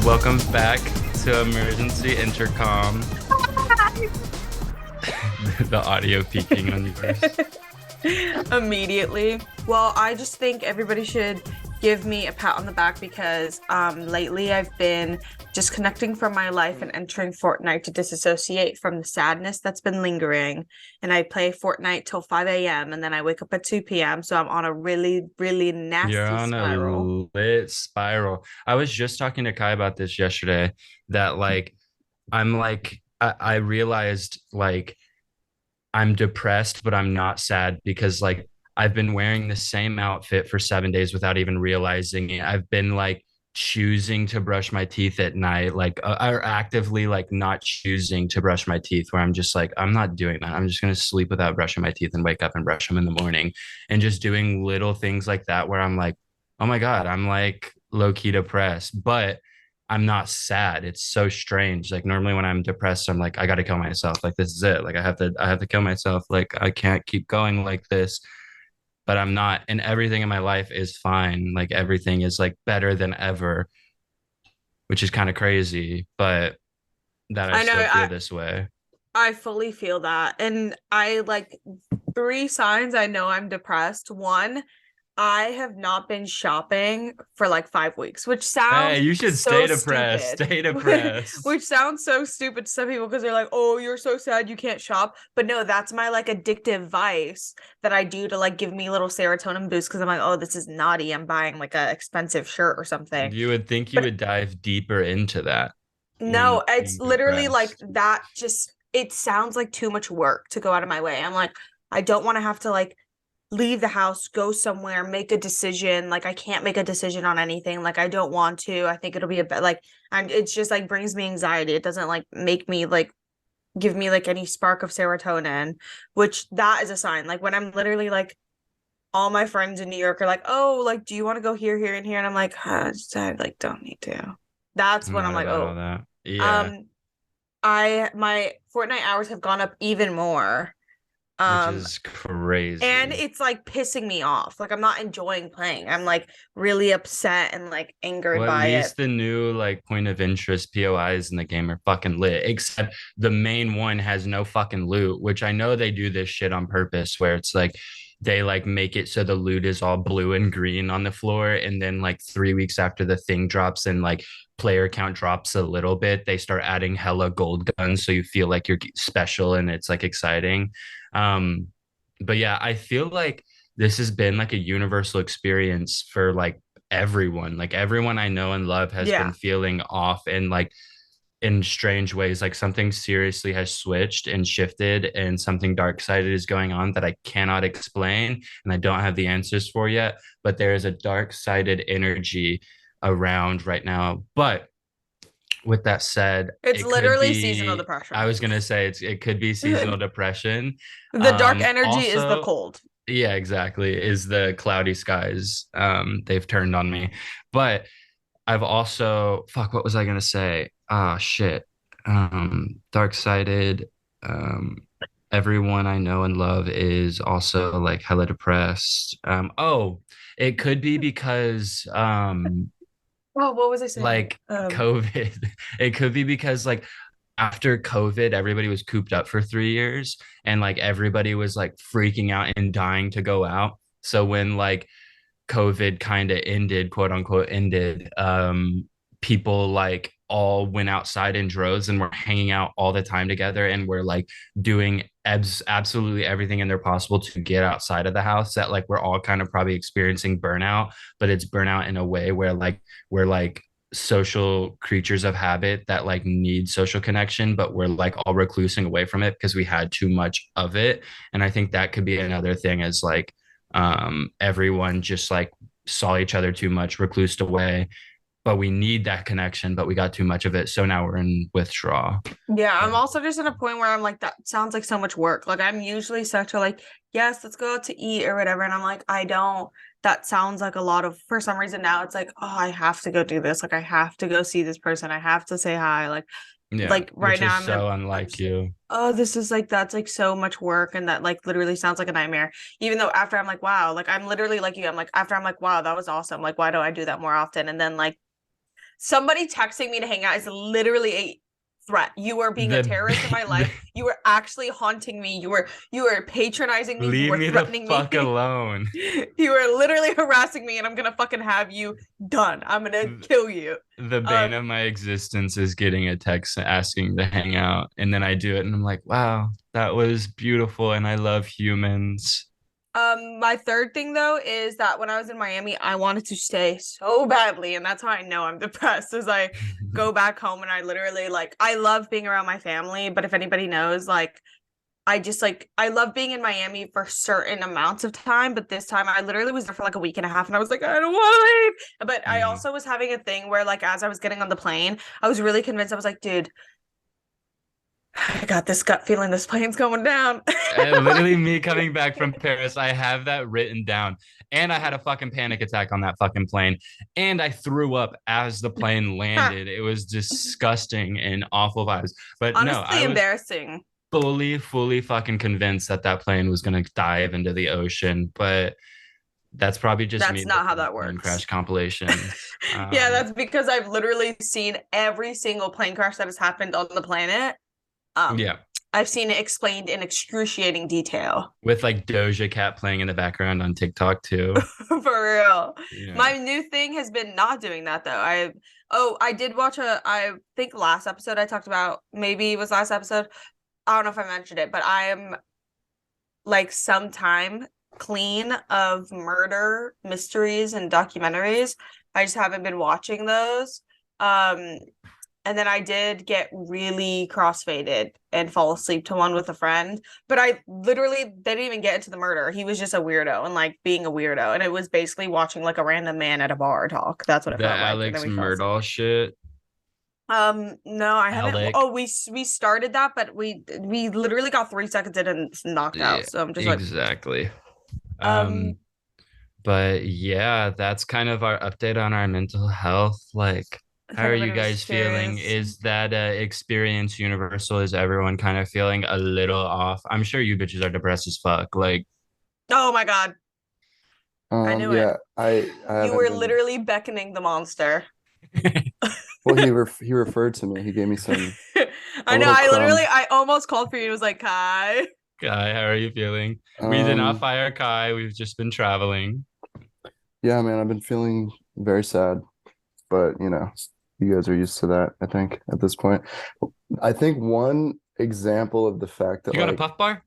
Welcome back to Emergency Intercom. The audio peaking on yours. Immediately. Well, I just think everybody should give me a pat on the back because lately I've been disconnecting from my life and entering Fortnite to disassociate from the sadness that's been lingering. And I play Fortnite till 5 a.m. and then I wake up at 2 p.m. So I'm on a really, really You're nasty on a spiral. lit spiral. I was just talking to Kai about this yesterday that I realized I'm depressed, but I'm not sad because I've been wearing the same outfit for 7 days without even realizing it. I've been choosing to brush my teeth at night, or actively not choosing to brush my teeth, where I'm just like, I'm not doing that. I'm just going to sleep without brushing my teeth and wake up and brush them in the morning. And just doing little things like that where I'm like, oh my God, I'm low key depressed, but I'm not sad. It's so strange. Like normally when I'm depressed, I'm like, I gotta kill myself. Like this is it. I have to kill myself. Like I can't keep going like this. But I'm not. And everything in my life is fine. Like everything is better than ever, which is kind of crazy, but that I I know still feel I this way. I fully feel that. And I like three signs I know I'm depressed. One, I have not been shopping for like 5 weeks, which Hey, sounds you should stay so depressed. stupid. Stay depressed. Which sounds so stupid to some people because they're like, "Oh, you're so sad you can't shop." But no, that's my like addictive vice that I do to like give me a little serotonin boost because I'm like, "Oh, this is naughty. I'm buying like a expensive shirt or something." You would think you But would dive deeper into that when no, it's being literally like depressed. that just it sounds like too much work to go out of my way. I'm like, I don't want to have to like leave the house, go somewhere, make a decision. Like I can't make a decision on anything. Like I don't want to. I think it'll be a bit like and it's just like brings me anxiety. It doesn't like make me like give me like any spark of serotonin, which that is a sign. Like when I'm literally like all my friends in New York are like, "Oh, like do you want to go here, here, and here?" And I'm like, I like don't need to. That's I'm when I'm not like, about all "Oh." that. Yeah. Um I my Fortnite hours have gone up even more. Which Um, is and crazy. it's like pissing me off. Like I'm not enjoying playing. I'm like really upset and like angered Well, at by it. least the new point of interest POIs in the game are fucking lit. Except the main one has no fucking loot, which I know they do this shit on purpose, where it's like they make it so the loot is all blue and green on the floor, and then 3 weeks after the thing drops and player count drops a little bit, they start adding hella gold guns, so you feel like you're special and it's exciting. Um, but yeah, I feel like this has been a universal experience for everyone. Everyone I know and love has been Yeah. feeling off and in strange ways. Something seriously has switched and shifted, and something dark sided is going on that I cannot explain and I don't have the answers for yet. But there is a dark sided energy around right now. But with that said, It's it could literally seasonal be, I depression. was gonna say it could be seasonal depression. The dark energy is the Also, cold. yeah, exactly. Is the cloudy skies. They've turned on me. But I've also what was I gonna say? Ah, shit. Dark sided. Um, everyone I know and love is also hella depressed. It could be because Oh, what was I saying? like COVID. It could be because after COVID, everybody was cooped up for 3 years and everybody was freaking out and dying to go out. So when COVID kind of ended, quote unquote, ended, people all went outside in droves and were hanging out all the time together and were doing absolutely everything in their possible to get outside of the house. That we're all kind of probably experiencing burnout, but it's burnout in a way where we're social creatures of habit that need social connection, but we're all reclusing away from it because we had too much of it. And I think that could be another thing is everyone just saw each other too much, reclused away, but we need that connection, but we got too much of it, so now we're in withdrawal. Yeah, I'm But also just in a point where I'm like, that sounds like so much work. Like I'm usually such a like, yes, let's go out to eat or whatever. And I'm like, I don't, that sounds like a lot of, for some reason now it's like, oh, I have to go do this. Like I have to go see this person. I have to say hi. yeah, Like right which now is I'm in a, so I'm unlike just like, you. oh, this is like, that's like so much work. And that like literally sounds like a nightmare. Even though after I'm like, wow, like I'm literally like you, I'm like, after I'm like, wow, that was awesome. Like, why do I do that more often? And then like, somebody texting me to hang out is literally a threat. You are being a The, terrorist in my life. You were actually haunting me. You were patronizing me. You leave were me the threatening me. fuck alone. You were literally harassing me, and I'm gonna fucking have you done. I'm gonna kill you. The bane Um, of my existence is getting a text asking to hang out, and then I do it, and I'm like, wow, that was beautiful, and I love humans. my third thing though is that when I was in Miami, I wanted to stay so badly, and that's how I know I'm depressed. Is I go back home and I literally like I love being around my family, but if anybody knows, like I just like I love being in Miami for certain amounts of time, but this time I literally was there for like a week and a half and I was like, I don't want to leave. But I Mhm. also was having a thing where like as I was getting on the plane, I was really convinced. I was like, dude, I got this gut feeling this plane's going down. Literally, me coming back from Paris, I have that written down. And I had a fucking panic attack on that fucking plane. And I threw up as the plane landed. It was disgusting and awful vibes. But no, I Honestly was embarrassing. fully fucking convinced that that plane was going to dive into the ocean. But that's probably just me That's not how looking that at plane crash works. compilations. Yeah, that's because I've literally seen every single plane crash that has happened on the planet. Um, Yeah, I've seen it explained in excruciating detail. with like Doja Cat playing in the background on TikTok too. For real. Yeah. My new thing has been not doing that though. I did watch I think last episode I talked about, maybe it was last episode. I don't know if I mentioned it, but I am like sometime clean of murder mysteries and documentaries. I just haven't been watching those. Um, and then I did get really crossfaded and fall asleep to one with a friend. But I literally didn't even get into the murder. He was just a weirdo and like being a weirdo. And it was basically watching like a random man at a bar talk. That's what it The felt like. And then Alex we fell asleep. Murdaugh shit. No, I haven't. Alec. Oh, we started that, but we literally got 3 seconds in and knocked Yeah, out. So I'm just like, exactly. um, Um, but yeah, that's kind of our update on our mental health. Like, if how are you anybody was guys feeling? curious. Is that experience universal? Is everyone kind of feeling a little off? I'm sure you bitches are depressed as fuck. Like, Oh my God, I knew it. Yeah, I You haven't were been. literally beckoning the monster. Well, he referred to me. He gave me some a I know. little crumb. I almost called for you. It was like, Kai. Kai, how are you feeling? We did not Um, fire Kai. We've just been traveling. yeah, man, I've been feeling very sad, but you guys are used to that, I think, at this point. I think one example of the fact that You got a puff bar?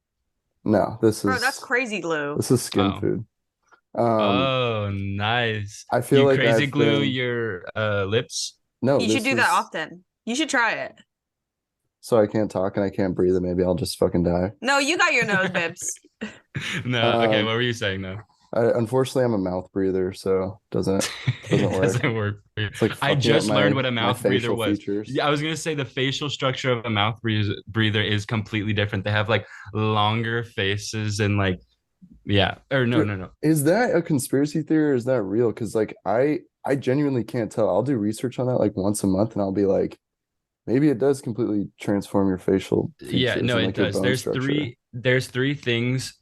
no, Bro, that's crazy glue. this is skin Oh. food. Um, Oh, nice. I feel You like crazy I've glue been your lips? no, You should this do that is often. You should try it. so I can't talk and I can't breathe and maybe I'll just fucking die. No, you got your nose, Bibs. No, okay, what were you saying though? Unfortunately, I'm a mouth breather, so doesn't It work. doesn't work for you. It's like I fucking up just learned what a my mouth breather facial was. features. Yeah, I was gonna say the facial structure of a mouth breather is completely different. They have like longer faces and like, yeah, or no, Dude, no, no. is that a conspiracy theory or is that real? Because like I genuinely can't tell. I'll do research on that like once a month and I'll be like, maybe it does completely transform your facial Yeah, features no, and it like your does. bone structure. There's three things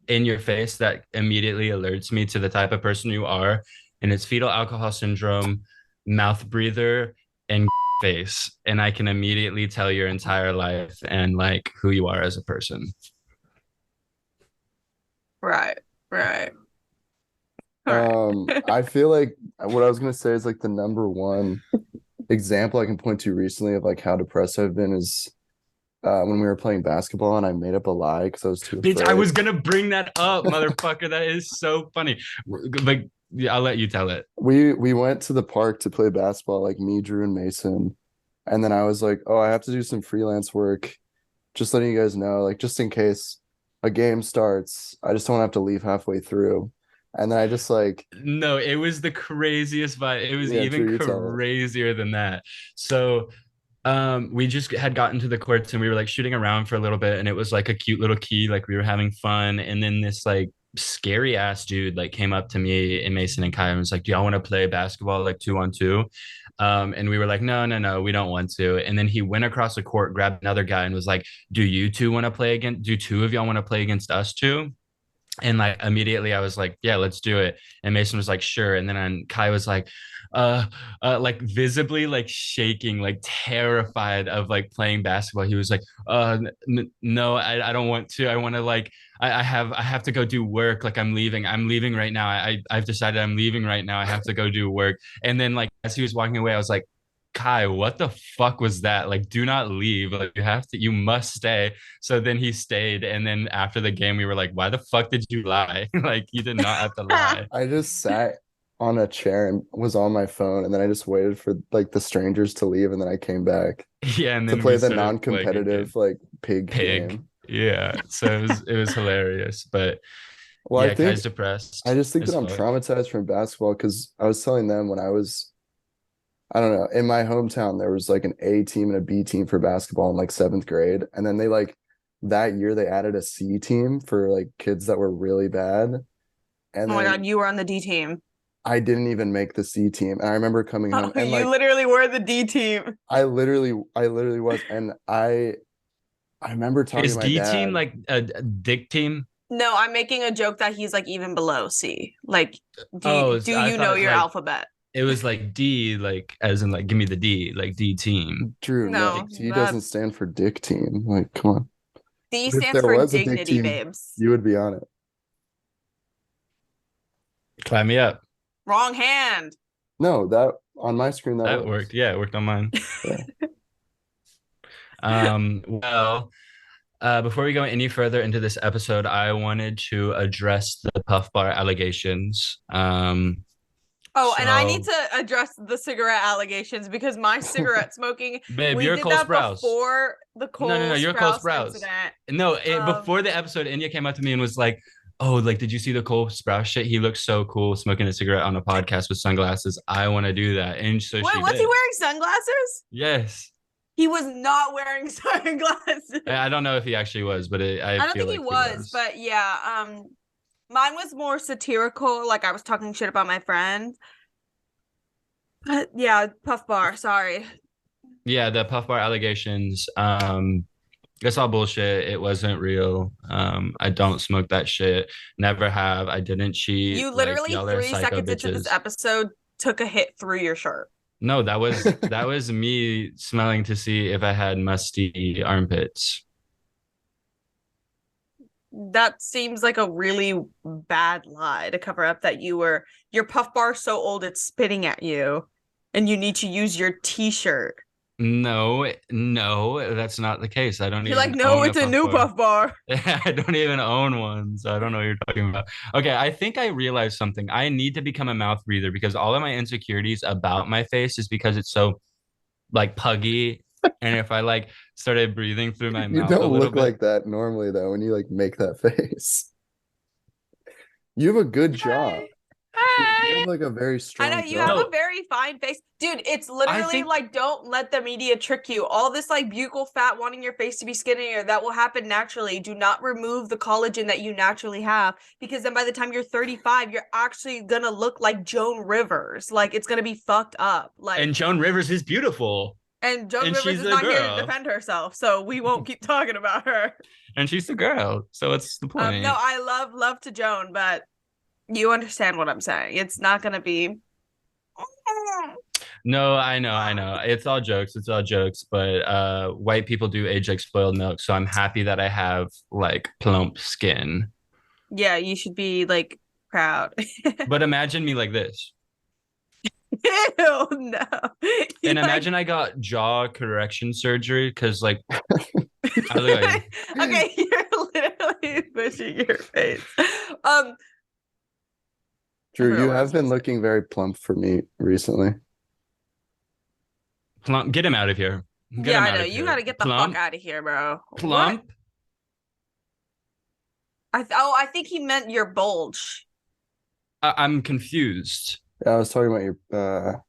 in your face that immediately alerts me to the type of person you are, and it's fetal alcohol syndrome, mouth breather, and face, and I can immediately tell your entire life and like who you are as a person. Right, right. All right. I feel like what I was gonna say is like the number one example I can point to recently of like how depressed I've been is when we were playing basketball and I made up a lie because I was too Bitch, I afraid. was gonna bring that up, motherfucker. That is so funny. Like, yeah, I'll let you tell it. We went to the park to play basketball, like me, Drew, and Mason. And then I was like, oh, I have to do some freelance work. Just letting you guys know, like just in case a game starts, I just don't have to leave halfway through. And then I just like, No, it was the craziest vibe. It was yeah, even Drew, you tell it. crazier than that. So we just had gotten to the courts and we were like shooting around for a little bit, and it was like a cute little key, like we were having fun. And then this like scary ass dude like came up to me and Mason and Kai and was like, do y'all want to play basketball like 2-on-2? And we were like, no, no, no, we don't want to. And then he went across the court, grabbed another guy and was like, do you two want to play again? Do two of y'all want to play against us two? And like immediately I was like, yeah, let's do it. And Mason was like, sure. And then Kai was like visibly like shaking, like terrified of like playing basketball. He was like, no, I don't want to. I want to like, I have to go do work. Like I'm leaving right now. I've decided I'm leaving right now. I have to go do work. And then like, as he was walking away, I was like, Kai, what the fuck was that? Like, do not leave. Like, you must stay. So then he stayed. And then after the game, we were like, why the fuck did you lie? Like, you did not have to lie. I just sat on a chair and was on my phone, and then I just waited for like the strangers to leave, and then I came back Yeah. And to then play we the started playing again. non-competitive like pig Pig. game. Yeah. So it was hilarious. But Well, yeah, Kai's I depressed just think as that I'm fuck. traumatized from basketball because I was telling them when I don't know, in my hometown there was like an A team and a B team for basketball in like seventh grade, and then they like that year they added a C team for like kids that were really bad, and Oh my then God, you were on the D team. I didn't even make the C team, and I remember coming home and You like literally were the D team. I literally was, and I remember talking to Is my D team dad. like a dick team? No, I'm making a joke that he's like even below C. Like, Oh, do I you thought know it your like alphabet? it was like D, like as in like give me the D, like D team. Drew, no, No, Like, T doesn't stand for dick team. Like, come on. D But if stands there for was a dick dignity, team, babes. you would be on it. clap me up. Wrong hand. No, that on my screen that That works. worked. Yeah, it worked on mine. Yeah. Well, before we go any further into this episode, I wanted to address the Puff Bar allegations. Oh, and I need So, to address the cigarette allegations because my cigarette smoking, babe, we you're did Cole that Sprouse. before the No, Cole you're Cole Sprouse Sprouse. incident. No, Um, before the episode, Enya came up to me and was like, "Oh, like, did you see the Cole Sprouse shit? He looks so cool smoking a cigarette on a podcast with sunglasses. I want to do that." And so wait, she was he did. wearing sunglasses? Yes. He was not wearing sunglasses. I don't know if he actually was, but I I don't feel think he like he was, was. but yeah, mine was more satirical, like I was talking shit about my friend. But yeah, Puff Bar, sorry. Yeah, the Puff Bar allegations. It's all bullshit. It wasn't real. I don't smoke that shit. Never have. I didn't cheat. You Like literally y'all are three psycho seconds into this bitches. episode took a hit through your shirt. No, that was me smelling to see if I had musty armpits. That seems like a really bad lie to cover up that your Puff Bar so old it's spitting at you and you need to use your t-shirt. No, no, that's not the case. I don't You're like, even no, own a it's a Puff new Bar. Puff Bar. I don't even own one, so I don't know what you're talking about. Okay, I think I realized something. I need to become a mouth breather because all of my insecurities about my face is because it's so like puggy. And if I like started breathing through my You mouth a don't little look bit, like that normally though when you like make that face. You have a good jaw. Hi. You have Hi. like a very I know strong you have jaw. a no, very fine face. Dude, it's I literally think like don't let the media trick you. All this like buccal fat wanting your face to be skinnier, that will happen naturally. Do not remove the collagen that you naturally have because then by the time you're 35, you're actually gonna look like Joan Rivers. Like it's gonna be fucked up. Like and Joan Rivers is beautiful, and Joan and Rivers she's is the not here to girl, defend herself, so we won't keep talking about her. and she's the girl. So what's the No, point? I love to Joan, but you understand what I'm saying. It's not gonna be No, I know. It's all jokes. It's all jokes. But white people do age like spoiled milk, so I'm happy that I have like plump skin. yeah, you should be like proud. But imagine me like this. Ew, no. You And like imagine I got jaw correction surgery because like I look like okay, you're literally pushing your face. Um, I Drew, forgot you what I was have gonna been say. looking very plump for me recently. plump. Get him out of here. Get Yeah, him I out know. of You here. gotta get the fuck Plump, out of here, bro. What? plump. I think he meant your bulge. I'm confused. Yeah, I was talking about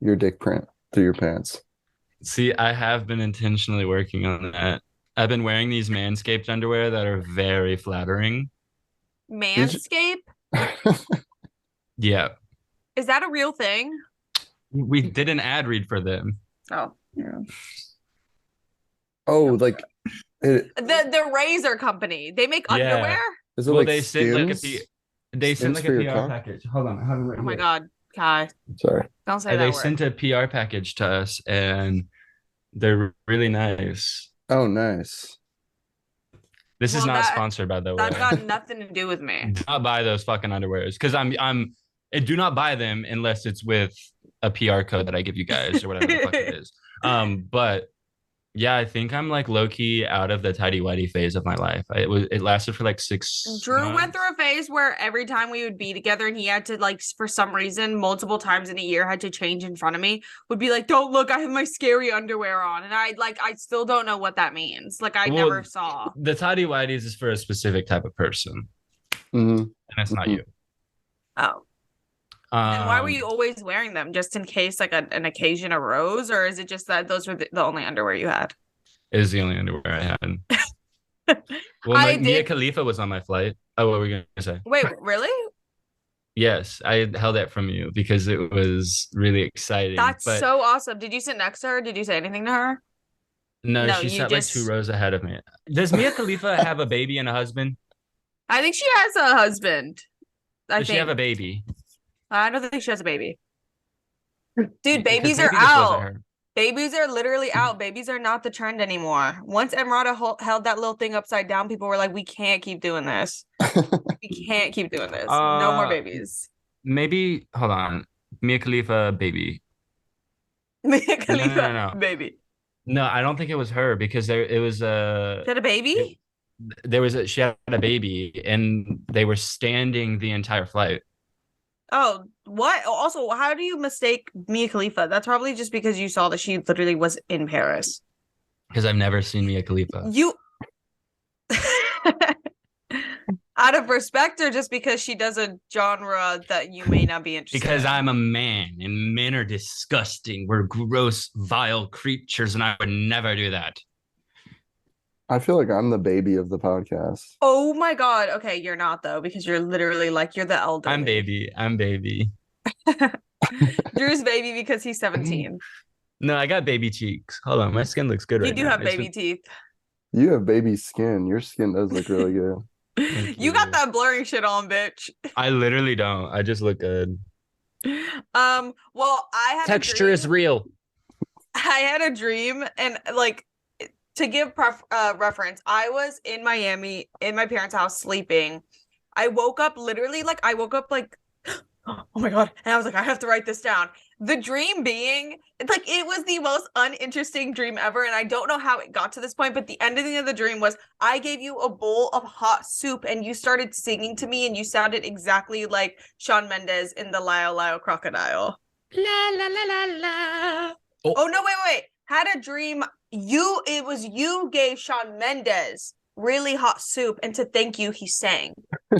your dick print through your pants. See, I have been intentionally working on that. I've been wearing these Manscaped underwear that are very flattering. These Manscape? Yeah, Is that a real thing? we did an ad read for them. Oh, yeah. oh, like it, The Razor company. They make Yeah. underwear? Is it Well, like they sent like Skims? they sent Skims like for a your PR cock? package. Hold on, I have it right Oh my here. God, Kai, Sorry. don't say They that word. sent a PR package to us, and they're really nice. Oh, nice. This is Well, not sponsored, by the that way. got nothing to do with me. Do not buy those fucking underwears because do not buy them unless it's with a PR code that I give you guys or whatever the fuck it is. But yeah, I think I'm like low key out of the tidy whitey phase of my life. It lasted for like 6 Drew went months. through a phase where every time we would be together and he had to like for some reason multiple times in a year had to change in front of me, would be like, "Don't look, I have my scary underwear on." And I still don't know what that means. Like I never Well, saw. the tidy whities is for a specific type of person, hmm and it's not hmm you. Oh. And why were Um, you always wearing them? Just in case like an occasion arose, or is it just that those were the only underwear you had? is the only underwear I had. Well, I Mia did. Khalifa was on my flight. Oh, what were we gonna say? Wait, really? Yes, I held that from you because it was really exciting. That's But so awesome. Did you sit next to her? Did you say anything to her? no, No, she you sat like two just. rows ahead of me. Does Mia Khalifa have a baby and a husband? I think she has a husband. I Does she have a think. baby? I don't think she has a baby. Dude, Because babies are maybe this wasn't out. her. Babies are literally out. Babies are not the trend anymore. Once Emrata held that little thing upside down, people were like, "We can't keep doing this. We can't keep doing this. No more Uh, babies." maybe hold on. Mia Khalifa baby. Mia No, no, no, Khalifa, no. baby. No, I don't think it was her because She had a baby? she had a baby and they were standing the entire flight Oh, what? Also, how do you mistake Mia Khalifa? That's probably just because you saw that she literally was in Paris. because I've never seen Mia Khalifa. You out of respect or just because she does a genre that you may not be interested Because in? I'm a man and men are disgusting. We're gross, vile creatures, and I would never do that. I feel like I'm the baby of the podcast. Oh my God. Okay, you're not though, because you're literally like you're the elderly. I'm baby. I'm baby. Drew's baby because he's 17. No, I got baby cheeks. Hold on, my skin looks good You right do now. have baby teeth. You have baby skin. Your skin does look really good. Thank You got you. that blurring shit on, bitch. I literally don't. I just look good. Well, I had Texture a is dream. real. I had a dream, and like to give reference, I was in Miami in my parents' house sleeping. I woke up literally like oh my God. And I was like, I have to write this down. The dream being like it was the most uninteresting dream ever. And I don't know how it got to this point, but the ending of the dream was I gave you a bowl of hot soup and you started singing to me and you sounded exactly like Shawn Mendes in the Lyle Lyle Crocodile. La la la la la. Oh no, wait. Had a dream. It was you gave Shawn Mendes really hot soup, and to thank you, he sang.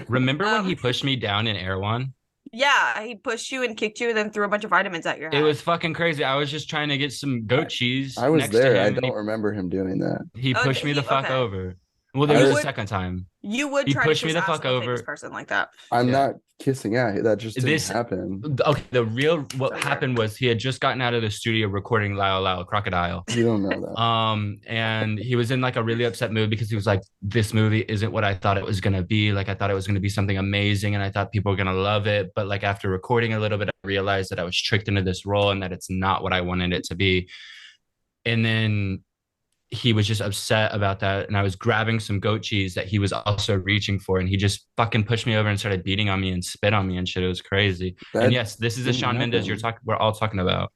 Remember when he pushed me down in Erewhon? Yeah, he pushed you and kicked you, and then threw a bunch of vitamins at your head. It was fucking crazy. I was just trying to get some goat cheese. I was next to there. him, I and don't remember him doing that. he pushed me the fuck okay. over. Well, there I was a would- second time. You would He try pushed to me kiss the ass fuck of a famous over. person like that. I'm Yeah. not kissing out. That just didn't This- happen. Okay, what So happened was he had just gotten out of the studio recording Lyle Lyle Crocodile. You don't know that. And he was in like a really upset mood because he was like, this movie isn't what I thought it was gonna be. Like I thought it was gonna be something amazing and I thought people were gonna love it. But like after recording a little bit, I realized that I was tricked into this role and that it's not what I wanted it to be. And then he was just upset about that. And I was grabbing some goat cheese that he was also reaching for. And he just fucking pushed me over and started beating on me and spit on me and shit. It was crazy. That And yes, this is a didn't Shawn Mendes happen. we're all talking about.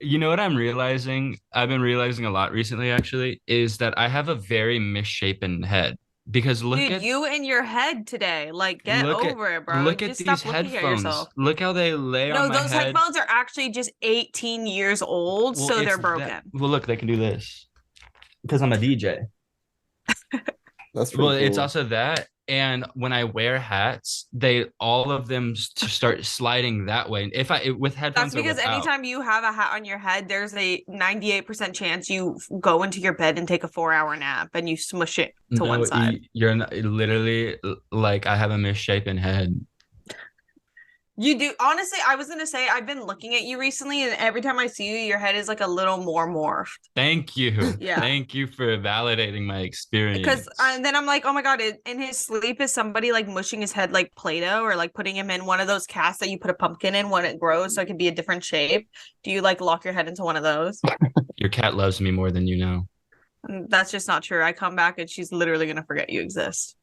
You know what I'm realizing? I've been realizing a lot recently, actually, is that I have a very misshapen head. Because Dude, you in your head today. Like, get over it, bro. look at Just these stop looking at headphones. yourself. Look how they lay No, on my those head. headphones are actually just 18 years old, Well, so it's they're that- broken. well, look, they can do this because I'm a DJ. That's pretty Well, it's cool. also that, and when I wear hats, all of them start sliding that way. If with headphones That's because or without, anytime you have a hat on your head, there's a 98% chance you go into your bed and take a 4-hour nap and you smush it to no, one side. you're not, literally like I have a misshapen head. You do. Honestly, I was gonna say I've been looking at you recently, and every time I see you, your head is like a little more morphed. Thank you. Yeah. Thank you for validating my Because experience. and then I'm like, oh my God, in his sleep is somebody like mushing his head like Play-Doh or like putting him in one of those casts that you put a pumpkin in when it grows so it can be a different shape. Do you like lock your head into one of those? Your cat loves me more than you know. That's just not true. I come back and she's literally gonna forget you exist.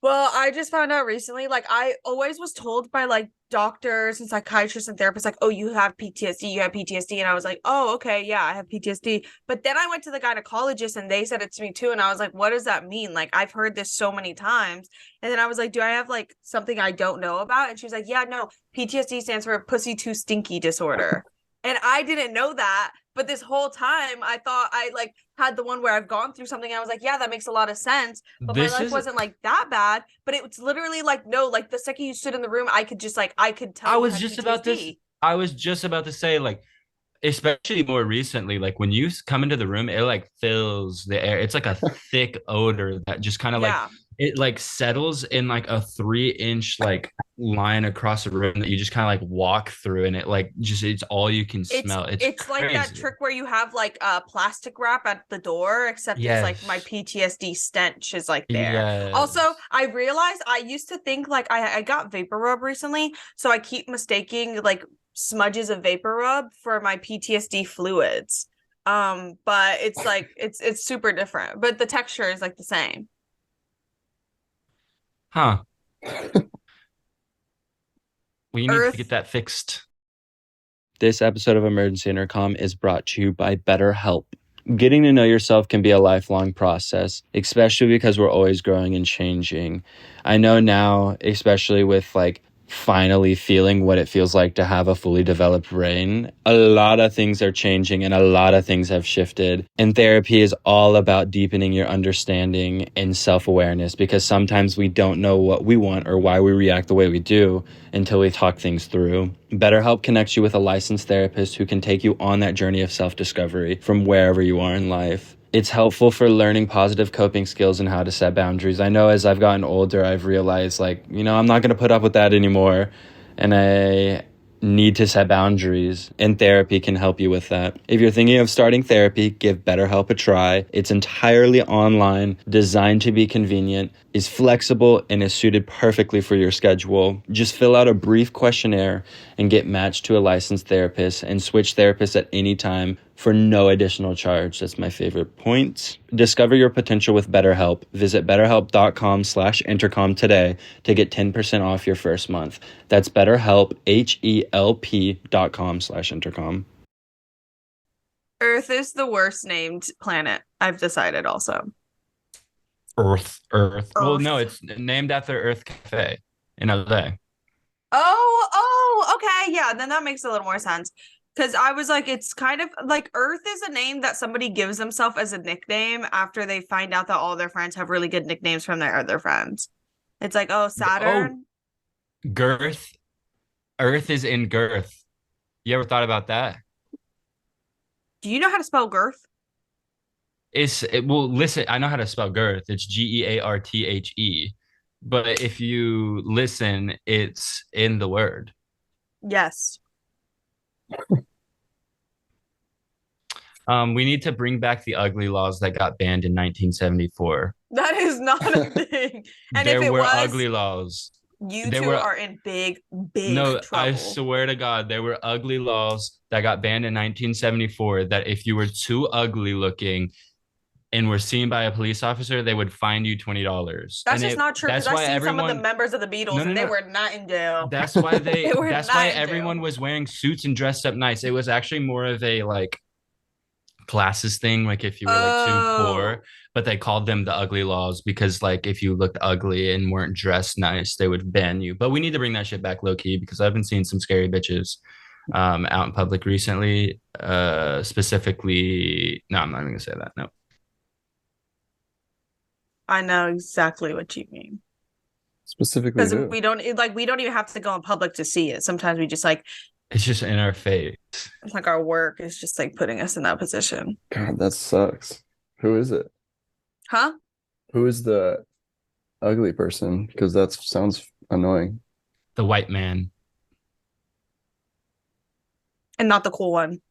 Well, I just found out recently, like I always was told by like doctors and psychiatrists and therapists, like, oh, you have PTSD, you have PTSD. And I was like, oh, okay, yeah, I have PTSD. But then I went to the gynecologist and they said it to me too. And I was like, what does that mean? Like, I've heard this so many times. And then I was like, do I have like something I don't know about? And she was like, yeah, no, PTSD stands for pussy too stinky disorder. And I didn't know that. But this whole time I thought I like had the one where I've gone through something. And I was like, yeah, that makes a lot of sense. But my This life is wasn't like that bad. But it's literally like, no, like the second you stood in the room, I could just like, I could tell I you was had just about this. PTSD. I was just about to say, like, especially more recently, like when you come into the room, it like fills the air. It's like a thick odor that just kind of like Yeah. it like settles in like a 3 inch like line across the room that you just kind of like walk through, and it like just it's all you can It's smell. It's it's like that crazy. trick where you have like a plastic wrap at the door, except it's like my Yes. PTSD stench is like there. Also, Yes. I realized I used to think like I got vapor rub recently, so I keep mistaking like smudges of vapor rub for my PTSD fluids. But it's like it's super different, but the texture is like the same. Huh. Well, you need to get Earth. that fixed. This episode of Emergency Intercom is brought to you by BetterHelp. Getting to know yourself can be a lifelong process, especially because we're always growing and changing. I know now, especially with like finally feeling what it feels like to have a fully developed brain, a lot of things are changing and a lot of things have shifted. And therapy is all about deepening your understanding and self-awareness, because sometimes we don't know what we want or why we react the way we do until we talk things through. BetterHelp connects you with a licensed therapist who can take you on that journey of self-discovery from wherever you are in life. It's helpful for learning positive coping skills and how to set boundaries. I know as I've gotten older, I've realized like, I'm not going to put up with that anymore. And I need to set boundaries, and therapy can help you with that. If you're thinking of starting therapy, give BetterHelp a try. It's entirely online, designed to be convenient, is flexible, and is suited perfectly for your schedule. Just fill out a brief questionnaire and get matched to a licensed therapist, and switch therapists at any time for no additional charge. That's my favorite point. Discover your potential with BetterHelp. Visit betterhelp.com/intercom today to get 10% off your first month. That's BetterHelp, HELP.com/intercom. Earth is the worst named planet. I've decided also. Earth. Well, no, Earth. it's named after Earth Cafe in LA. Oh, okay. Yeah, then that makes a little more sense. Because I was like, it's kind of like Earth is a name that somebody gives themselves as a nickname after they find out that all their friends have really good nicknames from their other friends. It's like, oh, Oh, Saturn. girth. Earth is in girth. You ever thought about that? Do you know how to spell girth? Well, listen, I know how to spell girth. It's GEARTHE. But if you listen, it's in the word. Yes. We need to bring back the ugly laws that got banned in 1974. That is not a thing. And if There it were was, ugly laws. you There two were are in big, big No, I trouble. swear to God, there were ugly laws that got banned in 1974 that if you were too ugly looking and were seen by a police officer, they would fine you $20. That's And just not true because that's I've why seen some of the everyone members of the no Beatles no and they no were not in jail. They were that's why not in jail. everyone was wearing suits and dressed up nice. It was actually more of a like classes thing, like if you were like too Oh, poor, but they called them the ugly laws because like if you looked ugly and weren't dressed nice, they would ban you. But we need to bring that shit back low key because I've been seeing some scary bitches out in public recently. Specifically, no, I'm not even gonna say that. No, I know exactly what you mean. Specifically Because who? we don't even have to go in public to see it. Sometimes we just like it's just in our face. it's like our work is just like putting us in that position. God, that sucks. Who is it? Huh? Who is the ugly person? Because that sounds annoying. The white man. and not the cool one.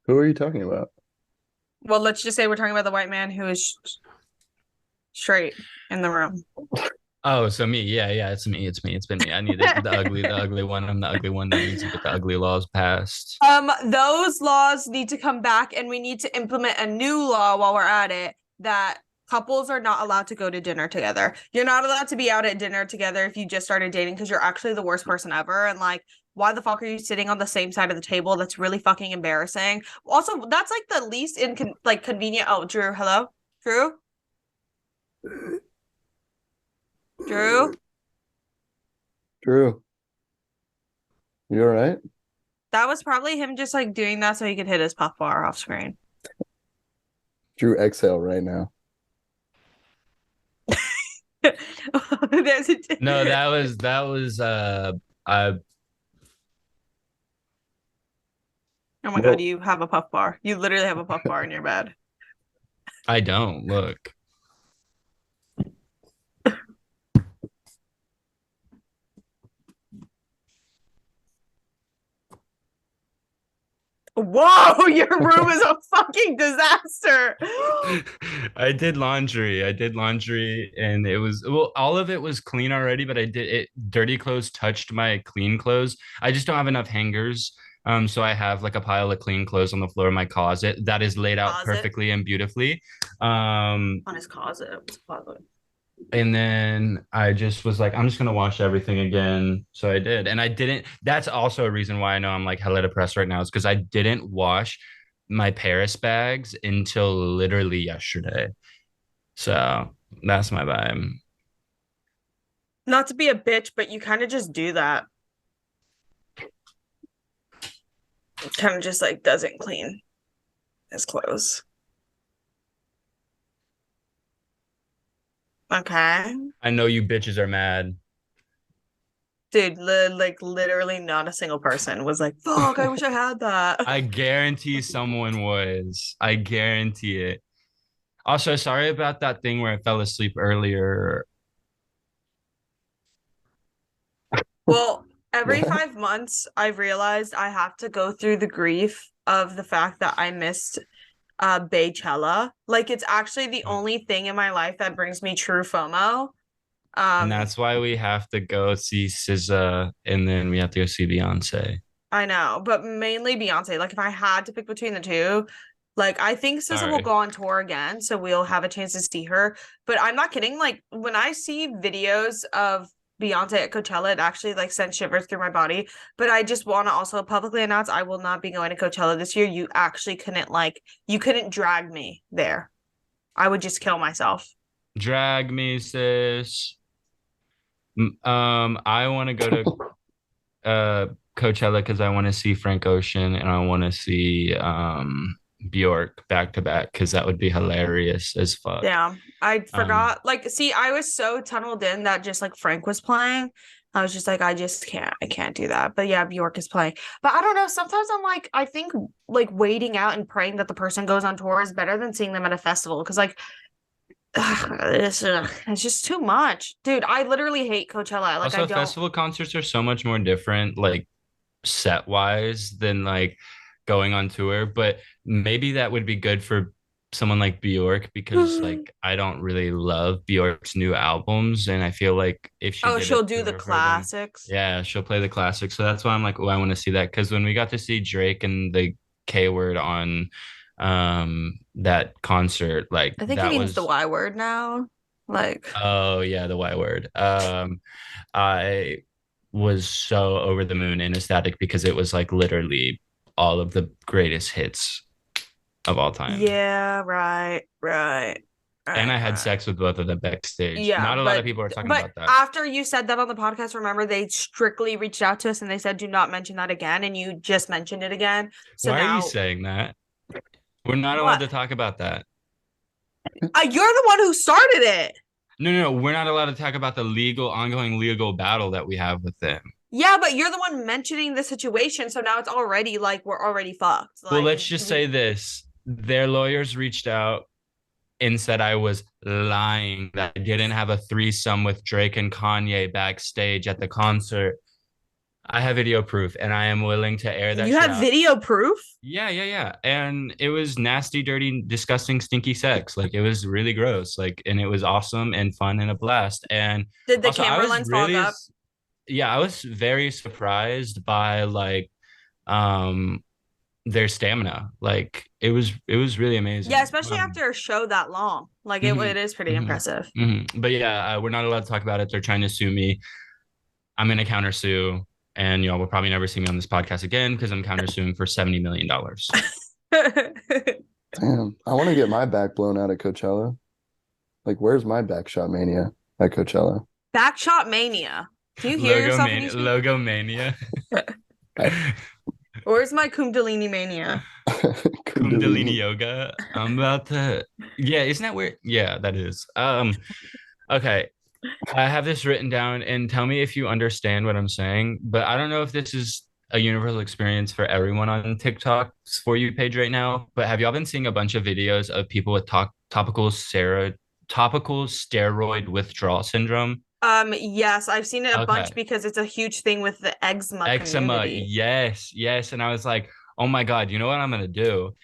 Who are you talking about? Well, let's just say we're talking about the white man who is straight in the room. Oh, so me. Yeah, it's me. It's been me. I need the ugly one. I'm the ugly one that needs to get the ugly laws passed. Those laws need to come back, and we need to implement a new law while we're at it that couples are not allowed to go to dinner together. You're not allowed to be out at dinner together if you just started dating because you're actually the worst person ever. And like, why the fuck are you sitting on the same side of the table? That's really fucking embarrassing. Also, that's like the least convenient. Oh, Drew, hello? Drew? Drew? Drew, you all right? That was probably him just like doing that so he could hit his puff bar off screen. Drew, exhale right now. There's a No, that was I Oh my God, you have a puff bar. You literally have a puff bar in your bed. I don't look. Whoa, your room is a fucking disaster. I did laundry. And it was, well, all of it was clean already, but I did it. Dirty clothes touched my clean clothes. I just don't have enough hangers. So I have like a pile of clean clothes on the floor of my closet that is laid out perfectly and beautifully. On his closet. And then I just was like, I'm just gonna wash everything again. So I did. And I didn't, that's also a reason why I know I'm like hella depressed right now, is because I didn't wash my Paris bags until literally yesterday. So that's my vibe. Not to be a bitch, but you kind of just do that. Kind of just like doesn't clean his clothes. Okay. I know you bitches are mad. Dude, like literally not a single person was like, fuck, I wish I had that. I guarantee someone was. I guarantee it. Also, sorry about that thing where I fell asleep earlier. Well, every 5 months, I've realized I have to go through the grief of the fact that I missed Coachella. Like, it's actually the only thing in my life that brings me true FOMO. And that's why we have to go see SZA and then we have to go see Beyonce. I know, but mainly Beyonce. Like, if I had to pick between the two, like, I think SZA will go on tour again, so we'll have a chance to see her. But I'm not kidding. Like, when I see videos of Beyonce at Coachella, it actually like sends shivers through my body. But I just want to also publicly announce I will not be going to Coachella this year. You actually you couldn't drag me there. I would just kill myself. Drag me, sis. I want to go to Coachella because I want to see Frank Ocean and I want to see Bjork back to back because that would be hilarious as fuck. Yeah, I forgot. Like, see, I was so tunneled in that just like Frank was playing. I was just like, I can't do that. But yeah, Bjork is playing. But I don't know. Sometimes I'm like, I think like waiting out and praying that the person goes on tour is better than seeing them at a festival. Because like, it's just too much, dude. I literally hate Coachella. Like, also, festival concerts are so much more different, like set wise, than like going on tour. But maybe that would be good for someone like Bjork because like I don't really love Bjork's new albums, and I feel like if she she'll do the classics. Yeah, she'll play the classics. So that's why I'm like, oh, I want to see that because when we got to see Drake and the K Word on that concert, like I think he means the Y word now. Like, oh yeah, the Y word. I was so over the moon and ecstatic because it was like literally all of the greatest hits of all time. Yeah, right. And I had sex with both of them backstage. Yeah, not a lot of people are talking about that. After you said that on the podcast, remember they strictly reached out to us and they said, "Do not mention that again." And you just mentioned it again. So why now... are you saying that? We're not allowed to talk about that. You're the one who started it. No, we're not allowed to talk about the ongoing legal battle that we have with them. Yeah, but you're the one mentioning the situation, so now it's already like we're already fucked. Like, well, let's just say this: their lawyers reached out and said I was lying, that I didn't have a threesome with Drake and Kanye backstage at the concert. I have video proof, and I am willing to air that You shit have out. video proof? Yeah, yeah, yeah. And it was nasty, dirty, disgusting, stinky sex. Like it was really gross. Like, and it was awesome and fun and a blast. And Did the also, I camera was lens fog really, up? yeah, I was very surprised by like um their stamina. Like it was really Yeah, amazing. especially after a show that long. Like it Mhm, is pretty mhm, impressive. But yeah, we're not allowed to talk about it. They're trying to sue me. I'm gonna countersue, and y'all will probably never see me on this podcast again because I'm countersuing for $70 million. Damn, I want to get my back blown out at Coachella. Like, where's my back shot mania at Coachella? Backshot mania. Can you hear Logo yourself when you mania, speak? logo mania, I, Where's my Kundalini mania? Kundalini Kundalini. yoga. I'm about to. Yeah, isn't that weird? Yeah, that is. Okay. I have this written down, and tell me if you understand what I'm saying. But I don't know if this is a universal experience for everyone on TikTok's For You page right now. But have y'all been seeing a bunch of videos of people with topical steroid withdrawal syndrome? Yes, I've seen it a bunch Okay. because it's a huge thing with the eczema Eczema, community. yes, yes. And I was like, oh my God, you know what I'm gonna do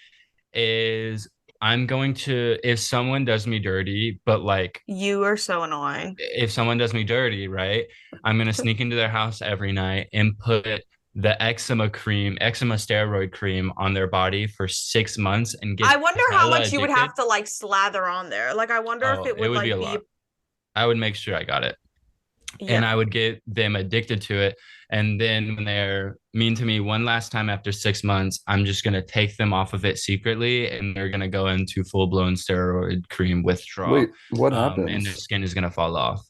is I'm going to, if someone does me dirty, but like You are so annoying. if someone does me dirty, right, I'm gonna sneak into their house every night and put the eczema steroid cream on their body for 6 months and get I wonder how hella much you would addicted. have to like slather on there. Like I wonder if Oh, it it would would be like a be lot. I would make sure I got it. And I yeah. would get them addicted to it. And then when they're mean to me one last time after 6 months, I'm just going to take them off of it secretly and they're going to go into full blown steroid cream withdrawal. Wait, what And their happens? skin is going to fall off.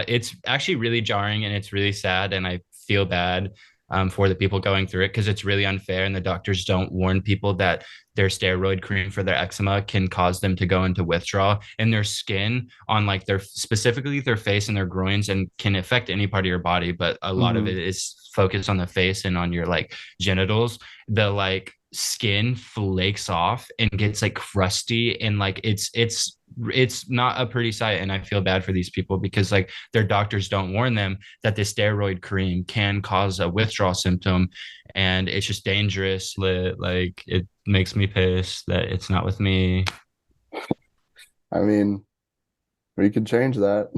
It's actually really jarring and it's really sad. And I feel bad for the people going through it because it's really unfair. And the doctors don't warn people that their steroid cream for their eczema can cause them to go into withdrawal, and their skin on like their specifically their face and their groins and can affect any part of your body, but a lot of Hmm. it is focused on the face and on your like genitals. The like skin flakes off and gets like crusty and like it's not a pretty sight, and I feel bad for these people because like their doctors don't warn them that the steroid cream can cause a withdrawal symptom, and it's just dangerous. Like it makes me pissed that it's not with me. I mean, we could change that.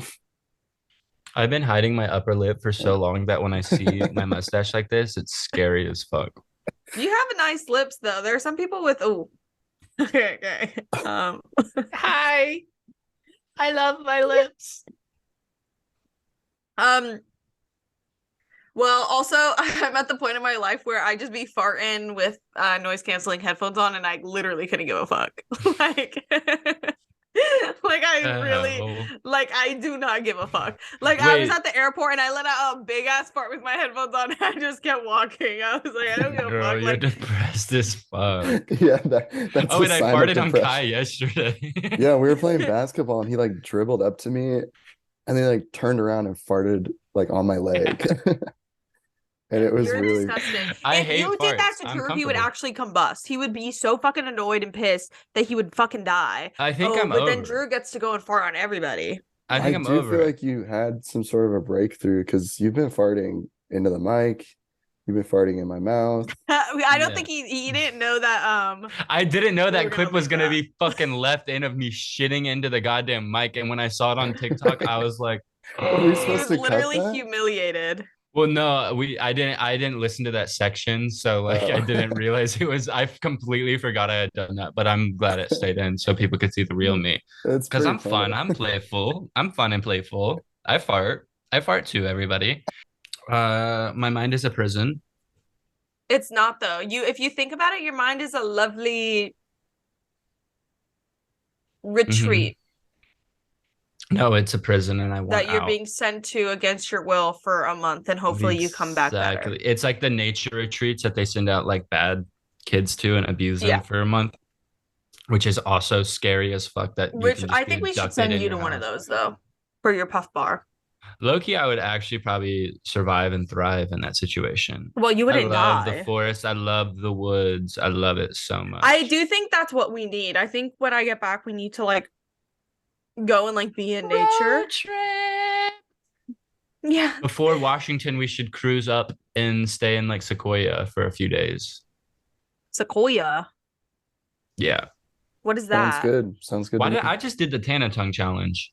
I've been hiding my upper lip for so long that when I see my mustache like this, it's scary as fuck. You have nice lips though. There are some people with oh okay, okay. Hi, I love my lips. Um well also I'm at the point in my life where I just be farting with noise canceling headphones on and I literally couldn't give a fuck. Like like I really Oh, like I do not give a fuck. Like I was wait, at the airport and I let out a big ass fart with my headphones on and I just kept walking. I was like, I don't give a girl, fuck. you're Like depressed as fuck. Yeah, that's Oh, a wait, I sign of farted on Kai depression. yesterday. Yeah, we were playing basketball and he like dribbled up to me and then like turned around and farted like on my leg. And it was you're really, disgusting. I If hate you did that farts. to I'm Drew, he would comfortable. actually combust. He would be so fucking annoyed and pissed that he would fucking die. I think Oh, I'm but then over it. Drew gets to go and fart on everybody. I I think I'm do over feel it. like you had some sort of a breakthrough because you've been farting into the mic, you've been farting in my mouth. I don't Yeah. think he didn't know that I didn't know we were that gonna clip was leave gonna that. be fucking left in of me shitting into the goddamn mic. And when I saw it on TikTok, I was like, Are we He supposed was to cut literally that? humiliated. well, no, I didn't listen to that section. So like I didn't Oh. realize it was, I completely forgot I had done that, but I'm glad it stayed in so people could see the real me. It's Cause pretty I'm funny. fun. I'm playful. I'm fun and playful. I fart. I fart too, everybody. My mind is a prison. It's not though. You if you think about it, your mind is a lovely Hmm. retreat No, it's a prison and I want that you're out. being sent to against your will for a month and hopefully you come back better. Exactly. It's like the nature retreats that they send out like bad kids to and abuse them Yeah. for a month, which is also scary as fuck that you Which can just I be think we should abducted send in you your to one of house. those though for your puff bar. Low-key, I would actually probably survive and thrive in that situation. Well, you I wouldn't love the die. forest. I love the woods. I love it so I much. do think that's what we need. I think when I get back, we need to like go and like be in nature. Road trip. Yeah. Before Washington, we should cruise up and stay in like Sequoia for a few days. Sequoia. Yeah. What is Sounds that? good. Sounds good to Why did me. I just did the Tana tongue challenge?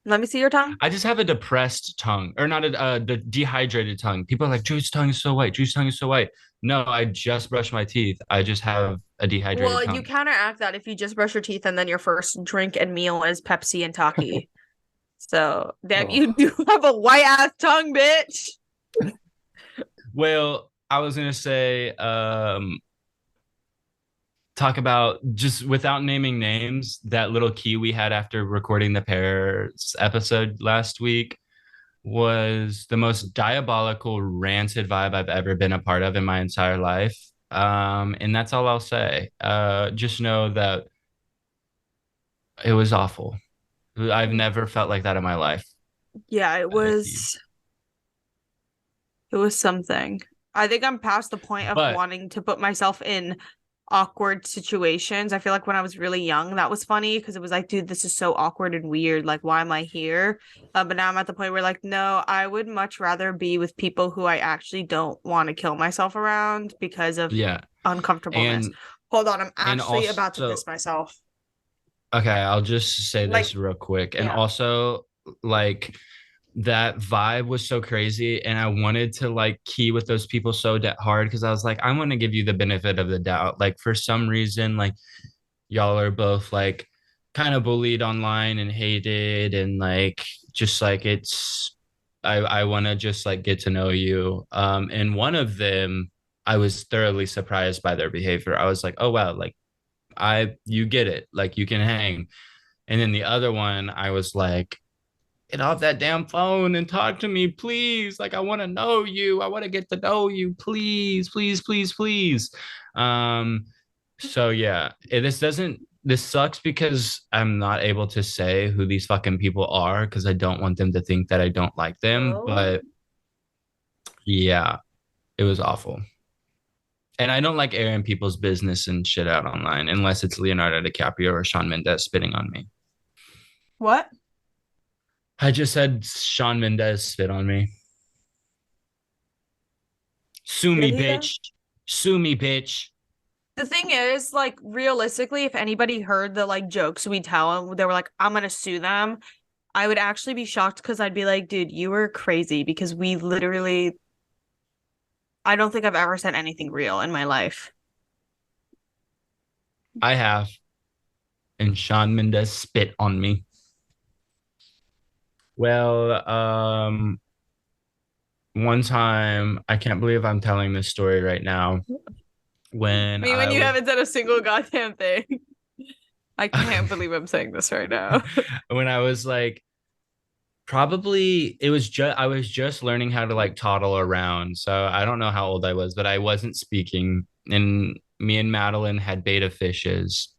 Let me see your tongue. I just have a depressed tongue, or not the dehydrated tongue. People are like, Drew's tongue is so white. Drew's tongue is so white. No, I just brushed my teeth. I just have a dehydrated Well, you tongue. counteract that if you just brush your teeth and then your first drink and meal is Pepsi and Taki. So, damn, Oh, you do have a white ass tongue, bitch. Well, I was gonna say, talk about just without naming names, that little key we had after recording the Pairs episode last week was the most diabolical, rancid vibe I've ever been a part of in my entire life. And that's all I'll say. Just know that it was awful. I've never felt like that in my life. Yeah, Key. it was something. I think I'm past the point of But wanting to put myself in awkward situations. I feel like when I was really young, that was funny because it was like, dude, this is so awkward and weird. Like, why am I here? But now I'm at the point where, like, no, I would much rather be with people who I actually don't want to kill myself around because of yeah, uncomfortableness. and Hold on, I'm and actually about to also, piss myself. okay, I'll just say Like, this real quick. And yeah. also, like, that vibe was so crazy. And I wanted to like key with those people so hard because I was like, I want to give you the benefit of the doubt. Like, for some reason, like, y'all are both like kind of bullied online and hated. And like, just like, I want to just like get to know you. And one of them, I was thoroughly surprised by their behavior. I was like, oh, wow, like, you get it, like you can hang. And then the other one, I was like, get off that damn phone and talk to me, please. Like, I want to know you. I want to get to know you, please, please, please, please. Um, so yeah, this sucks because I'm not able to say who these fucking people are because I don't want them to think that I don't like them. Oh. But yeah, it was awful. And I don't like airing people's business and shit out online unless it's Leonardo DiCaprio or Shawn Mendes spitting on me. What? I just said Shawn Mendes spit on me. Sue Did me, he though? bitch. Sue me, bitch. The thing is, like, realistically, if anybody heard the like jokes we tell them, they were like, I'm gonna sue them. I would actually be shocked because I'd be like, dude, you were crazy because we literally, I don't think I've ever said anything real in my life. I have. And Shawn Mendes spit on me. Well, one time, I can't believe I'm telling this story right now. When Me, when I you was haven't said a single goddamn thing. I can't believe I'm saying this right now. when I was like probably it was just I was just learning how to like toddle around. So I don't know how old I was, but I wasn't speaking. And me and Madeline had beta fishes.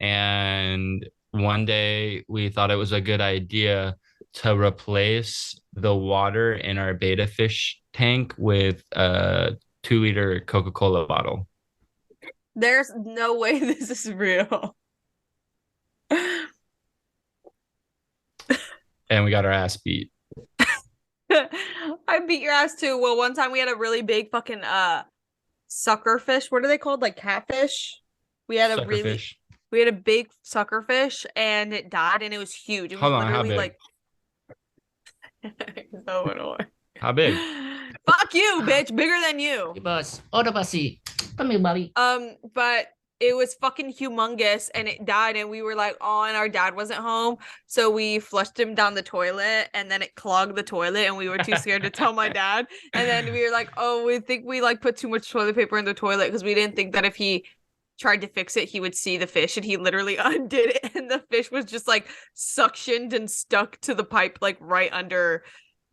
And one day we thought it was a good idea to replace the water in our beta fish tank with a 2 liter Coca-Cola bottle. There's no way this is real. And we got our ass beat. I beat your ass too. Well, one time we had a really big fucking sucker fish. What are they called? Like catfish? We had a really Suckerfish. we had a big sucker fish and it died and it was huge. It was Hold on, how literally big? like so annoying. How big? Fuck you, bitch. Bigger than you. Boss, order basi. Come here, buddy. But it was fucking humongous and it died and we were like, oh, and our dad wasn't home. So we flushed him down the toilet and then it clogged the toilet and we were too scared to tell my dad. And then we were like, oh, we think we like put too much toilet paper in the toilet because we didn't think that if he tried to fix it, he would see the fish and he literally undid it and the fish was just like suctioned and stuck to the pipe like right under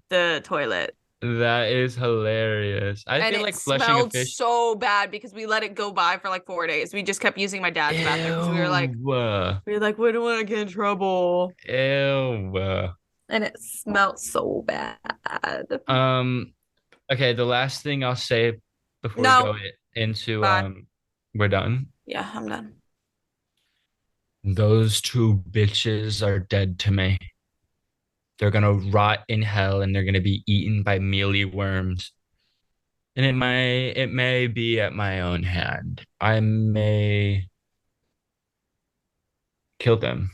the toilet. That is hilarious. I And feel it like flushing a smelled fish. so bad because we let it go by for like 4 days. We just kept using my dad's bathroom because Ew. we don't want to get in trouble. Ew. And it smelled so bad. Okay, the last thing I'll say before we No. go into Bye. we're done. Yeah, I'm done. Those two bitches are dead to me. They're gonna rot in hell and they're gonna be eaten by mealy worms. And it may be at my own hand. I may kill them.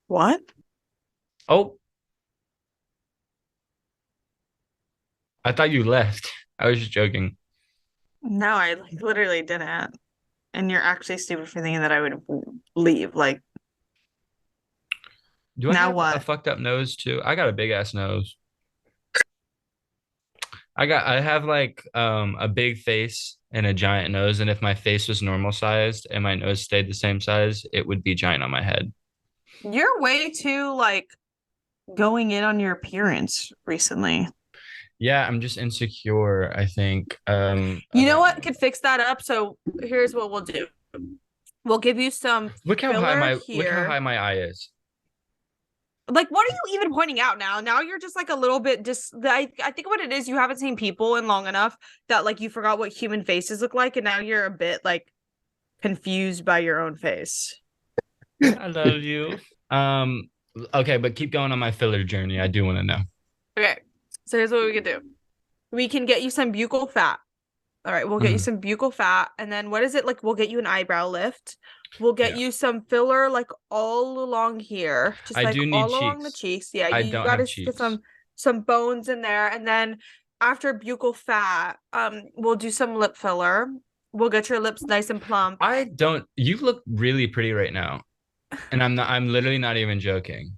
What? Oh, I thought you left. I was just joking. No, I like literally didn't. And you're actually stupid for thinking that I would leave. Like, Do I now have a what? fucked up nose too? I got a big ass nose. I have like a big face and a giant nose, and if my face was normal sized and my nose stayed the same size, it would be giant on my head. You're way too like going in on your appearance recently. Yeah, I'm just insecure, I think. You know About what could fix that up? So here's what we'll do. We'll give you some filler look how high here. my eye is. Like, what are you even pointing out now? Now you're just like a little bit just I think what it is, you haven't seen people in long enough that like you forgot what human faces look like, and now you're a bit like confused by your own face. I love you. Um, okay, but keep going on my filler journey. I do want to know. Okay. So here's what we can do. We can get you some buccal fat. All right, we'll get you Mhm. some buccal fat, and then what is it like? We'll get you an eyebrow lift. We'll get Yeah. you some filler like all along here, just I like do need all along the cheeks. cheeks. Yeah, I you don't gotta have get cheeks. some bones in there, and then after buccal fat, we'll do some lip filler. We'll get your lips nice and plump. I don't, you look really pretty right now. And I'm literally not even joking.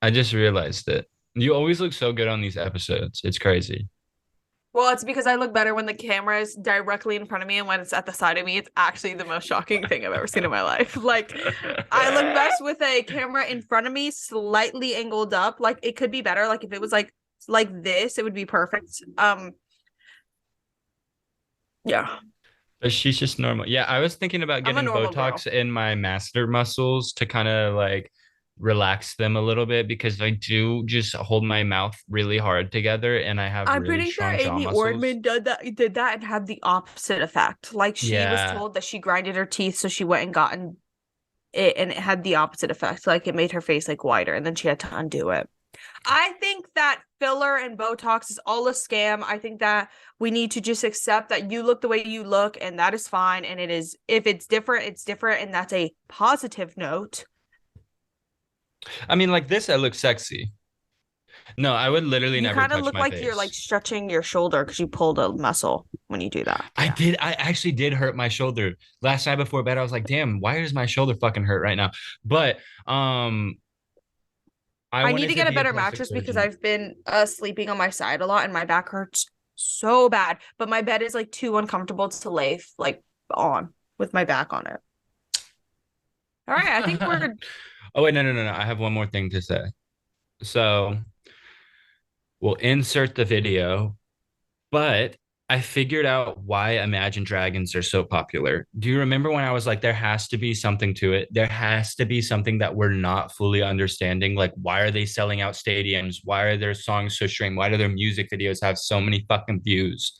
I just realized it. You always look so good on these episodes. It's crazy. Well, it's because I look better when the camera is directly in front of me, and when it's at the side of me, it's actually the most shocking thing I've ever seen in my life. Like, I look best with a camera in front of me, slightly angled up. Like, it could be better. Like, if it was like this, it would be perfect. Yeah, But she's just normal. Yeah, I was thinking about I'm a getting normal girl. Botox in my masseter muscles to kind of like relax them a little bit because I do just hold my mouth really hard together and I have I'm really pretty sure strong jaw Amy muscles. Ordman did that and had the opposite effect. Like, she was Yeah. told that she grinded her teeth, so she went and gotten it, and it had the opposite effect. Like, it made her face like wider, and then she had to undo it. I think that filler and Botox is all a scam. I think that we need to just accept that you look the way you look, and that is fine. And it is, if it's different, it's different, and that's a positive note. I mean, like this, I look sexy. No, I would literally You never kind of touch look my like you're like face. stretching your shoulder because you pulled a muscle when you do that. I Yeah. did. I actually did hurt my shoulder last night before bed. I was like, damn, why does my shoulder fucking hurt right now? But I I need wanted to to get a be a better plastic mattress because surgeon. I've been sleeping on my side a lot, and my back hurts so bad. But my bed is like too uncomfortable to lay like on with my back on it. All right, I think we're Oh wait, no. I have one more thing to say. So we'll insert the video, but I figured out why Imagine Dragons are so popular. Do you remember when I was like, there has to be something to it? There has to be something that we're not fully understanding. Like, why are they selling out stadiums? Why are their songs so streamed? Why do their music videos have so many fucking views?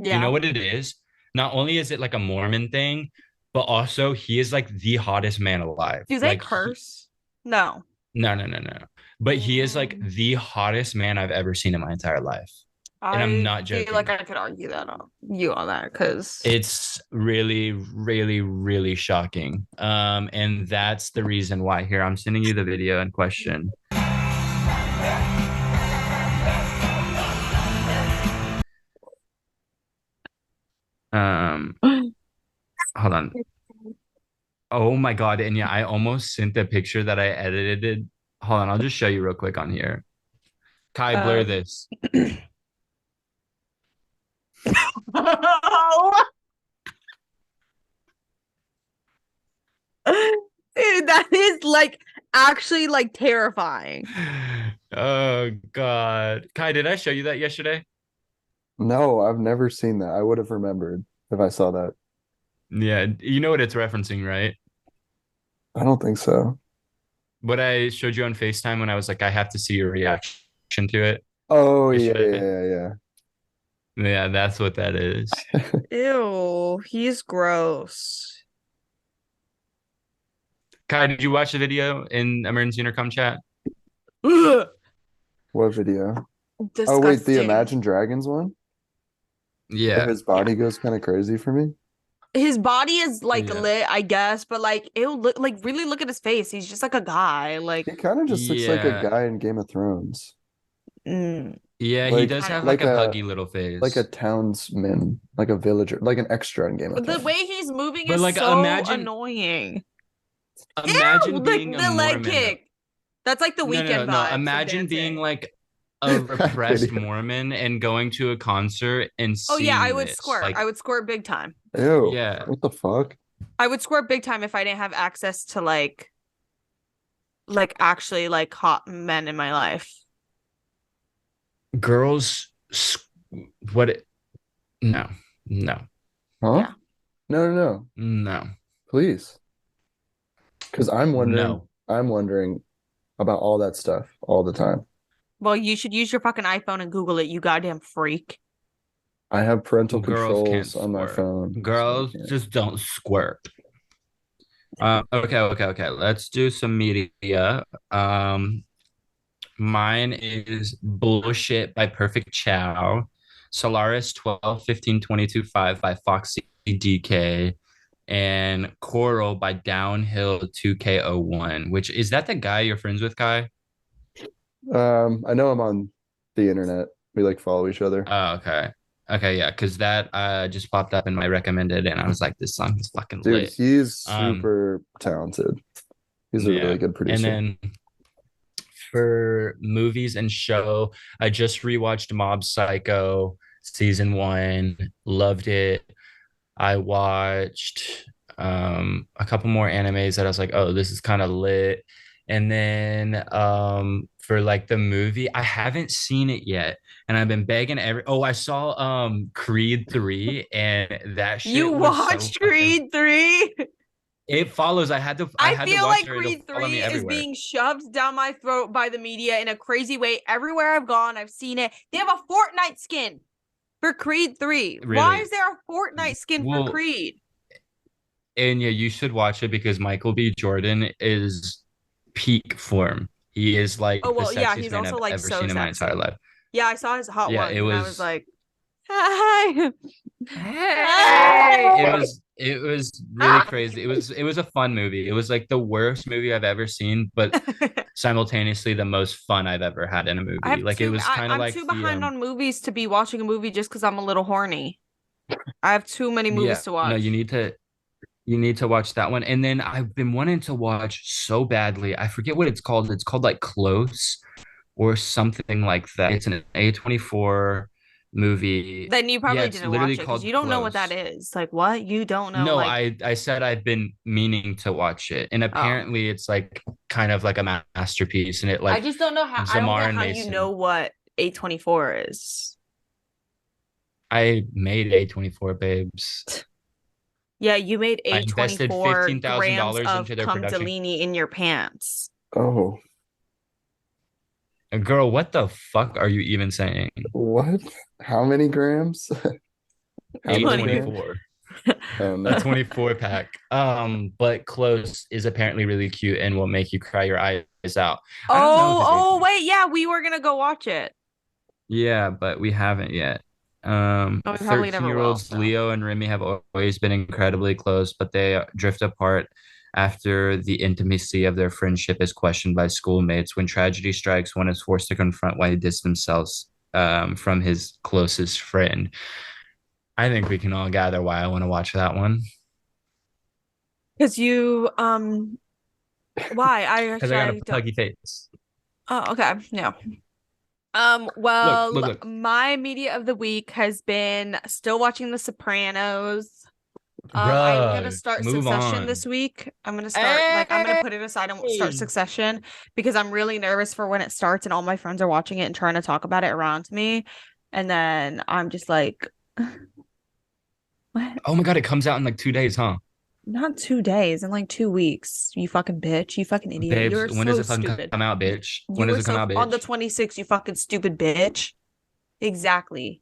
Do you know yeah. what it is? Not only is it like a Mormon thing, but also he is like the hottest man alive. Do they Like, curse? No. no. But he is like Mm, the hottest man I've ever seen in my entire life. And I'm I not feel like joking. I could argue that on you on that because It's really shocking. And that's the reason why here I'm sending you the video in question. Um, hold on. Oh my God, and yeah, I almost sent the picture that I edited. Hold on, I'll just show you real quick on here. Kai, blur um this. Dude, that is like actually like terrifying. Oh God. Kai, did I show you that yesterday? No, I've never seen that. I would have remembered if I saw that. Yeah, you know what it's referencing, right? I don't think so. What I showed you on FaceTime when I was like, I have to see your reaction to it Oh yesterday. yeah. Yeah, that's what that is. Ew, he's gross. Kai, did you watch the video in emergency intercom chat? What video? Oh wait, the Disgusting. Imagine Dragons one? Where Yeah. his body goes kind of crazy for me. His body is like Yeah. lit, I guess, but like it'll look like really look at his face. He's just like a guy. Like He kind of just looks like a Yeah. guy in Game of Thrones. mm, Yeah, he Like does have like like a a puggy little like a face. townsman, like a villager, like an extra in Game of the Thrones. way he's moving But is like so imagine annoying. Ew, imagine being a the leg Mormon though. kick. That's like the No. weekend vibes. Imagine being Dancing. like a repressed Video. Mormon and going to a concert and Oh yeah, I seeing would this. squirt. I would squirt big time. Ew, Yeah. what the fuck? I would squirt big time if I didn't have access to like actually like hot men in my life. Girls, what? No. Huh? Yeah. No. Please. Because I'm wondering about all that stuff all the time. Well, you should use your fucking iPhone and Google it, you goddamn freak. I have parental Girls can't controls on my squirt. phone. so I Girls can't. just don't squirt. Okay. Let's do some media. Mine is Bullshit by Perfect Chow, Solaris 12 15 22 5 by Foxy DK, and Coral by Downhill 2K01. Which is that the guy you're friends with, Kai? I know I'm on the internet. We like follow each other. Oh, okay, yeah, because that just popped up in my recommended, and I was like, this song is fucking Dude, lit. he's super talented. He's a really good producer. And then for movies and show, I just rewatched Mob Psycho season 1. Loved it. I watched a couple more animes that I was like, oh, this is kind of lit. And then for like the movie, I haven't seen it yet. And I've been begging I saw Creed 3, and that shit You was so watched fucking... Creed 3? It follows. I had to feel watch like it or it'll Creed follow 3 me is everywhere. being shoved down my throat by the media in a crazy way. Everywhere I've gone, I've seen it. They have a Fortnite skin for Creed 3. Why Really? is there a Fortnite skin for Creed? And yeah, you should watch it because Michael B. Jordan is peak form. He is like Oh, well, the yeah, sexiest he's man also I've like ever so seen in my sexy. entire life. Yeah, I saw his hot Yeah, one, it and I was was like, hi. Hey! It was really crazy. It was a fun movie. It was like the worst movie I've ever seen, but simultaneously the most fun I've ever had in a movie. Like it was kind of like too behind on movies to be watching a movie just because I'm a little horny. I have too many movies to watch. No, you need to watch that one. And then I've been wanting to watch so badly. I forget what it's called. It's called like Close or something like that. It's an A24 movie. Then you probably it's didn't watch literally it because called you don't know what Close. that is. Like what? You don't know? No, like I said I've been meaning to watch it, and apparently it's like kind of like a masterpiece, and it like I just don't know how. I don't Zamar get and how Mason. you know what A24 is. I made A24, babes. Yeah, you made I invested A24 grams $15,000 of into their cum production. Delaney in your pants. Oh, Girl, what the fuck are you even saying? what? How many grams? How many grams? A24. Oh, A no. 24 pack. But Close is apparently really cute and will make you cry your eyes out. I don't know if it's Oh, A24. wait, yeah, we were gonna go watch it. Yeah, but we haven't yet. We probably never will, 13-year-olds so. Leo and Remy have always been incredibly close, but they drift apart after the intimacy of their friendship is questioned by schoolmates. When tragedy strikes, one is forced to confront why he distanced themselves from his closest friend. I think we can all gather why I want to watch that one. Because you why? Because I got a puggy face. Oh, okay. Yeah. Well, Look. my media of the week has been still watching The Sopranos. I'm gonna Bruh, start move Succession on. this week. I'm gonna start I'm gonna put it aside and start Succession because I'm really nervous for when it starts and all my friends are watching it and trying to talk about it around me. And then I'm just like, what? Oh my God, it comes out in like 2 days, huh? Not 2 days, in like 2 weeks. You fucking bitch. You fucking idiot. Babes, You're when so does it fucking stupid. come out, bitch? You When were does it come out, bitch? on the 26th, you fucking stupid bitch. Exactly.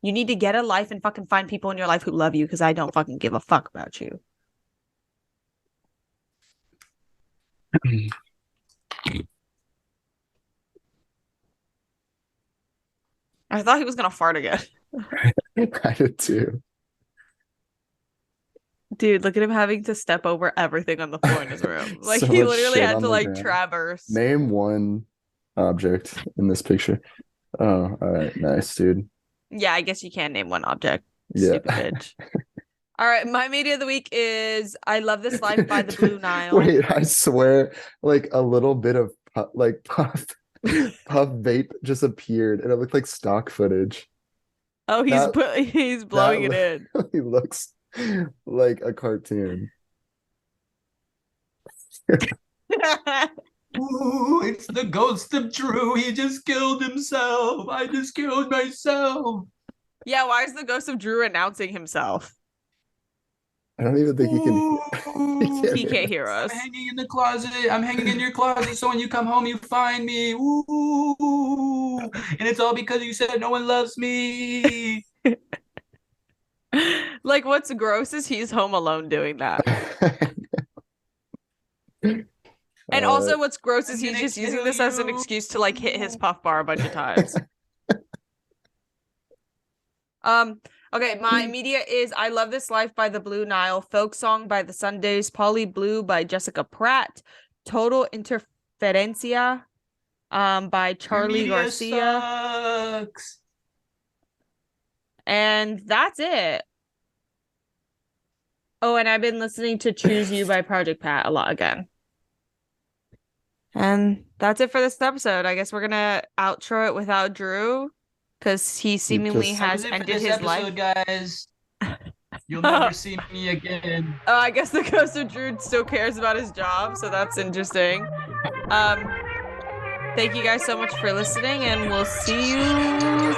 You need to get a life and fucking find people in your life who love you because I don't fucking give a fuck about you. I thought he was gonna fart again. I did too. Dude, look at him having to step over everything on the floor in his room. Like So he much literally shit had on to the like ground. traverse. Name one object in this picture. Oh, all right, nice, dude. Yeah, I guess you can name one object. Yeah. Stupid bitch. All right, my media of the week is I Love This Life by the Blue Nile. Wait, I swear, like a little bit of puff vape just appeared, and it looked like stock footage. Oh, he's blowing it in. He looks like a cartoon. Ooh, it's the ghost of Drew. He just killed himself. I just killed myself. Yeah, why is the ghost of Drew announcing himself? I don't even think he can. He can't hear us. I'm hanging in the closet. I'm hanging in your closet. So when you come home, you find me. Ooh, and it's all because you said no one loves me. Like, what's gross is he's home alone doing that. And also what's gross is he's just using this as an excuse to like hit his puff bar a bunch of times. Okay, my media is I Love This Life by the Blue Nile, Folk Song by the Sundays, Polly Blue by Jessica Pratt, Total Interferencia by Charlie Garcia. Sucks. And that's it. Oh, and I've been listening to Choose You by Project Pat a lot again. And that's it for this episode. I guess we're gonna outro it without Drew because he seemingly has ended his life. Guys. You'll never see me again. Oh, I guess the ghost of Drew still cares about his job, so that's interesting. Thank you guys so much for listening, and we'll see you